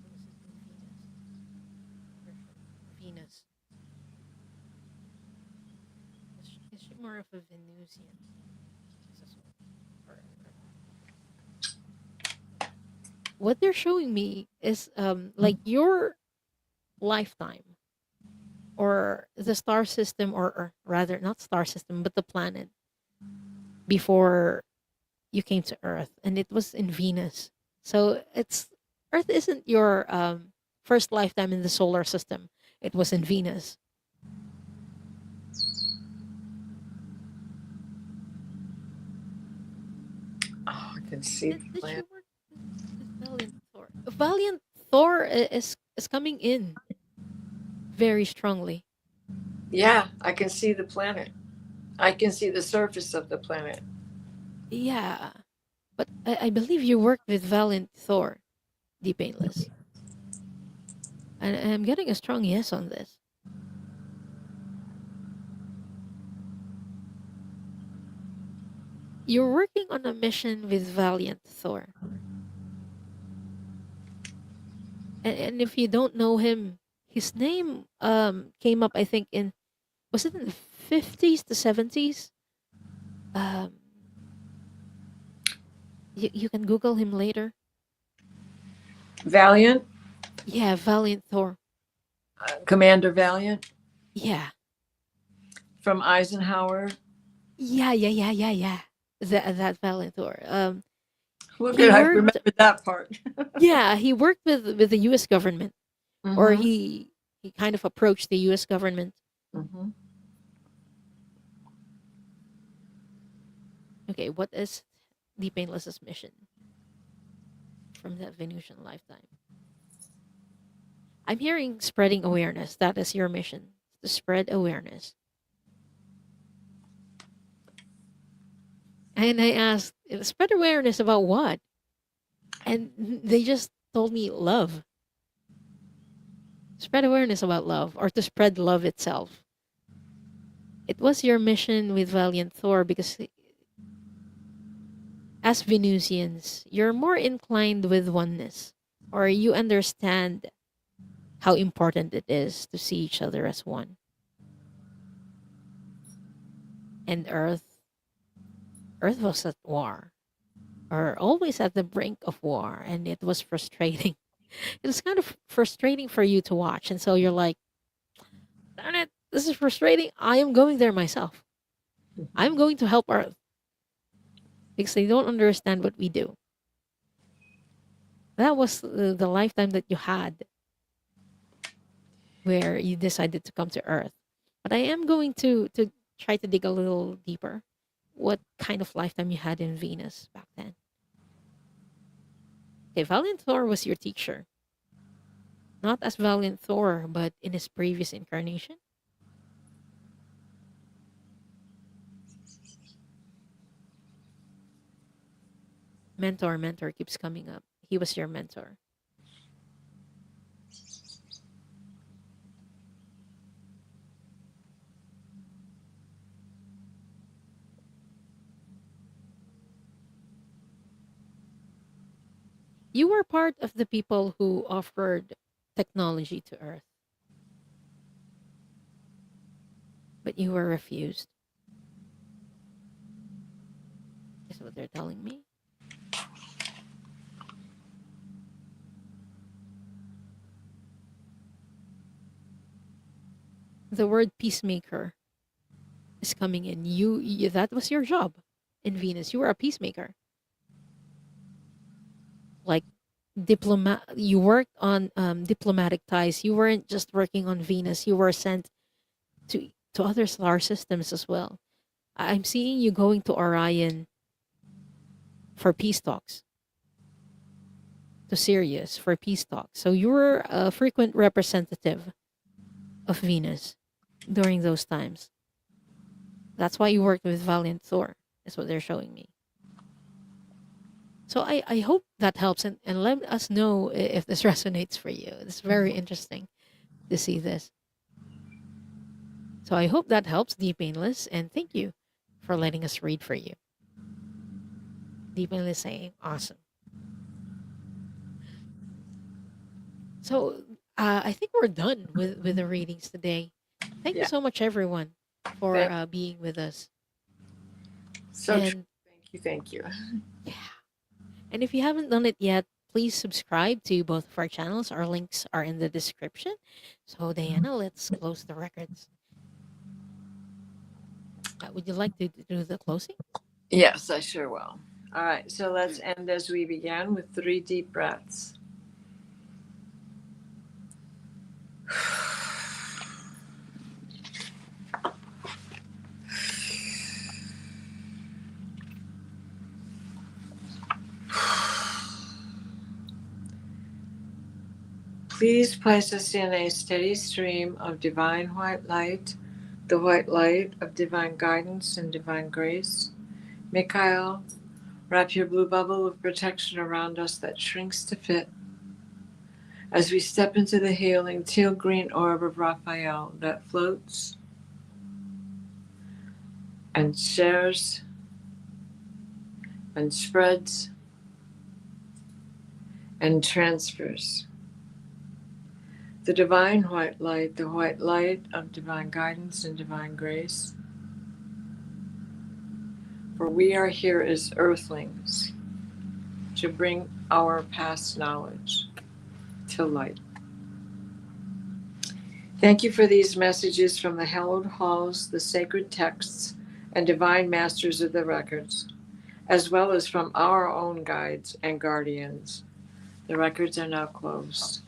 so this is in Venus. You're showing Venus. Is she more of a Venusian? This as well. Or what they're showing me is like your lifetime or the star system, or rather not star system but the planet before you came to Earth, and it was in Venus. So it's Earth isn't your first lifetime in the solar system. It was in Venus. Oh, I can see the Did planet. you work with Valiant Thor? Valiant Thor is coming in very strongly. Yeah, I can see the planet. I can see the surface of the planet. Yeah, but I believe you worked with Valiant Thor, the Painless, and I'm getting a strong yes on this. You're working on a mission with Valiant Thor. And if you don't know him, his name came up I think in, was it in the 50s to 70s? Um you can Google him later. Valiant, Yeah, Valiant Thor. Commander Valiant Yeah. from Eisenhower. Yeah. That Valiant Thor. Look He at, I worked, remember that part. yeah, he worked with the US government, or Mm-hmm. he kind of approached the US government. Mm-hmm. Okay, what is the Painless's mission from that Venusian lifetime? I'm hearing spreading awareness. That is your mission, to spread awareness. And I asked, spread awareness about what? And they just told me love. Spread awareness about love, or to spread love itself. It was your mission with Valiant Thor because as Venusians, you're more inclined with oneness, or you understand how important it is to see each other as one. And Earth was at war, or always at the brink of war, and it was frustrating. It was kind of frustrating for you to watch, and so you're like, darn it, this is frustrating. I am going there myself. I'm going to help Earth because they don't understand what we do. That was the lifetime that you had where you decided to come to Earth. But I am going to try to dig a little deeper. What kind of lifetime you had in Venus back then? Okay, Valiant Thor was your teacher, not as Valiant Thor, but in his previous incarnation. Mentor keeps coming up. He was your mentor. You were part of the people who offered technology to Earth, but you were refused. Is what they're telling me. The word peacemaker is coming in. That was your job in Venus. You were a peacemaker. Like diplomat, you worked on diplomatic ties. You weren't just working on Venus. You were sent to other star systems as well. I'm seeing you going to Orion for peace talks, to Sirius for peace talks. So you were a frequent representative of Venus during those times. That's why you worked with Valiant Thor. Is what they're showing me. So I hope that helps, and let us know if this resonates for you. It's very interesting to see this. So I hope that helps, Deep Painless, and thank you for letting us read for you. Deep Painless saying, awesome. So I think we're done with the readings today. Thank you Yeah. so much, everyone, for Thank, being with us. so true. And Thank you. Thank you. yeah, and if you haven't done it yet, please subscribe to both of our channels. Our links are in the description. So, Diana, let's close the records. Would you like to do the closing? Yes, I sure will. All right, so let's end as we began with 3 deep breaths. Please place us in a steady stream of divine white light, the white light of divine guidance and divine grace. Mikhail, wrap your blue bubble of protection around us that shrinks to fit as we step into the healing teal green orb of Raphael that floats and shares and spreads and transfers. The divine white light, the white light of divine guidance and divine grace. For we are here as earthlings to bring our past knowledge to light. Thank you for these messages from the hallowed halls, the sacred texts, and divine masters of the records, as well as from our own guides and guardians. The records are now closed.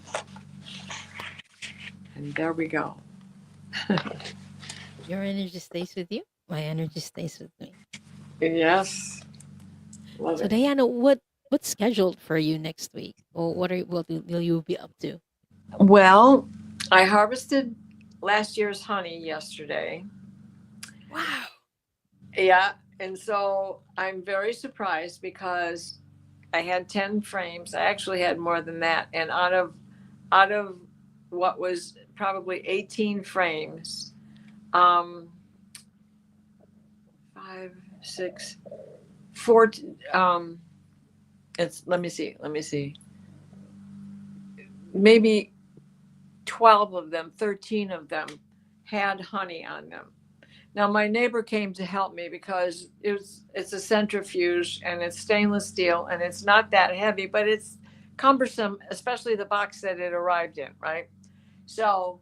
And there we go. Your energy stays with you. My energy stays with me. Yes. Love So, it. Diana, what's scheduled for you next week? Or what will you be up to? Well, I harvested last year's honey yesterday. Wow. Yeah. And so I'm very surprised because I had 10 frames. I actually had more than that. And out of what was probably 18 frames, um, 5, 6, 4, it's, let me see, maybe 12 of them, 13 of them had honey on them. Now my neighbor came to help me because it's a centrifuge and it's stainless steel and it's not that heavy, but it's cumbersome, especially the box that it arrived in, right? So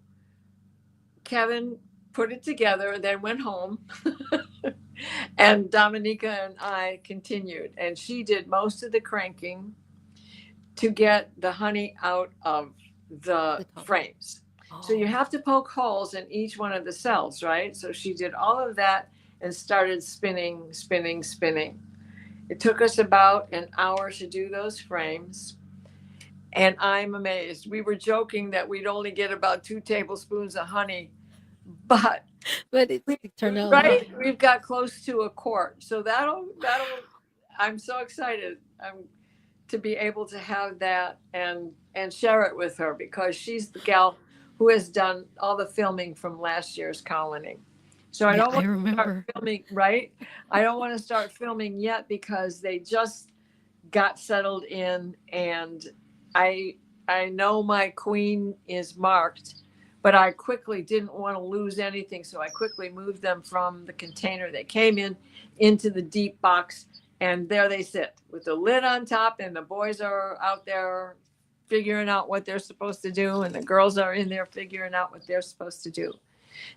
Kevin put it together, then went home. And Dominica and I continued, and she did most of the cranking to get the honey out of the The comb. frames. So you Oh, have to poke holes in each one of the cells, right? So she did all of that and started spinning, spinning, spinning. It took us about an hour to do those frames. And I'm amazed. We were joking that we'd only get about 2 tablespoons of honey, but but it turned out a lot. right, we've got close to a quart. So that'll. I'm so excited. I'm to be able to have that and share it with her because she's the gal who has done all the filming from last year's colony. So I Yeah, don't I want to start remember. filming, right? I don't want to start filming yet because they just got settled in, and I I know my queen is marked, but I quickly didn't want to lose anything, so I quickly moved them from the container they came in into the deep box, and there they sit with the lid on top, and the boys are out there figuring out what they're supposed to do, and the girls are in there figuring out what they're supposed to do.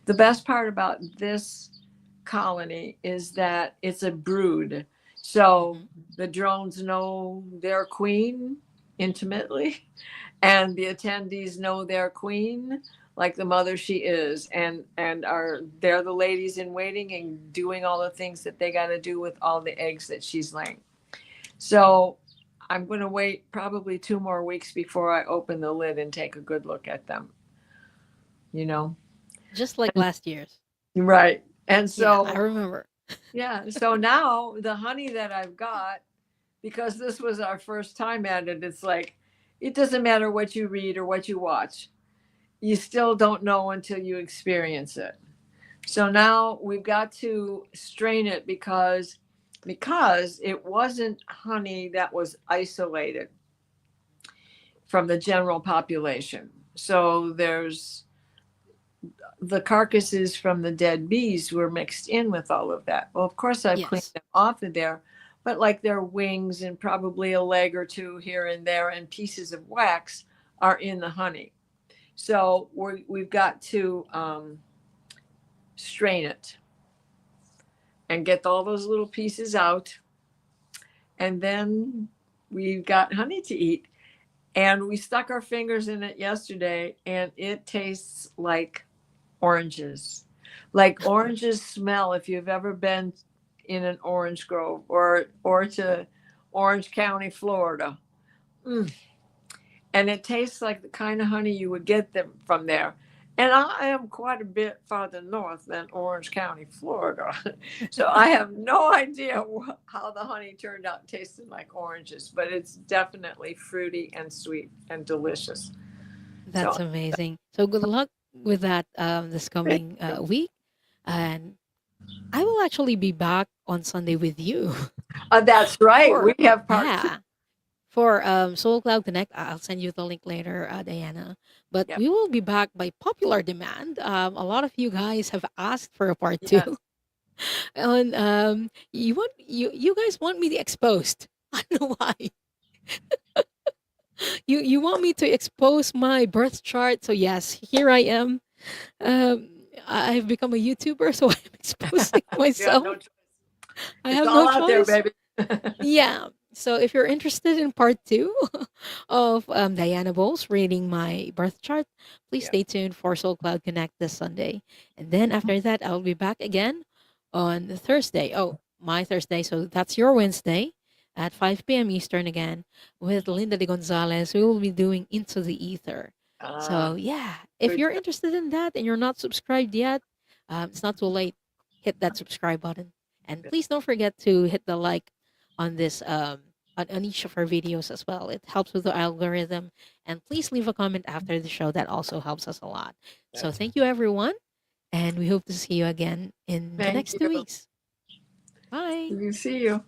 The best part about this colony is that it's a brood. So Hmm. the drones know their queen intimately, and the attendees know their queen like the mother she is, and are they're the ladies in waiting and doing all the things that they got to do with all the eggs that she's laying. So I'm going to wait probably 2 more weeks before I open the lid and take a good look at them, you know. Just like last year's. Right. And Yeah, I so remember. yeah, so now the honey that I've got, because this was our first time at it, it's like it doesn't matter what you read or what you watch. You still don't know until you experience it. So now we've got to strain it because it wasn't honey that was isolated from the general population. So there's the carcasses from the dead bees were mixed in with all of that. Well, of course, I've cleaned Yes. them off of there, but like their wings and probably a leg or two here and there and pieces of wax are in the honey. So we've got to strain it and get all those little pieces out. And then we've got honey to eat. And we stuck our fingers in it yesterday, and it tastes oranges. Like oranges smell if you've ever been in an orange grove or to Orange County, Florida. Mm. And it tastes like the kind of honey you would get them from there. And I am quite a bit farther north than Orange County, Florida. So I have no idea how the honey turned out tasting like oranges, but it's definitely fruity and sweet and delicious. So That's amazing. So good luck with that this coming week. And I will actually be back on Sunday with you that's right. We for, have part two. yeah, for Soul Cloud Connect. I'll send you the link later, Diana. But Yeah. we will be back by popular demand. A lot of you guys have asked for a part two. Yes. And you guys want me to exposed. I don't know why. You want me to expose my birth chart. So yes, here I am. Um, I've become a YouTuber, so I'm exposing You have myself. no choice. I It's have all no out there, choice. baby. Yeah. So if you're interested in part two of Diana Bowles reading my birth chart, please Yeah. stay tuned for Soul Cloud Connect this Sunday. And then after that, I'll be back again on Thursday. Oh, my Thursday. So that's your Wednesday at 5 p.m. Eastern again with Linda de Gonzalez. We will be doing Into the Ether. Uh, So yeah, if good. you're interested in that and you're not subscribed yet, it's not too late. Hit that subscribe button. And please don't forget to hit the like on this on each of our videos as well. It helps with the algorithm. And please leave a comment after the show. That also helps us a lot. So That's, thank you everyone. And we hope to see you again in the thank next 2 you. weeks. Bye. We see you.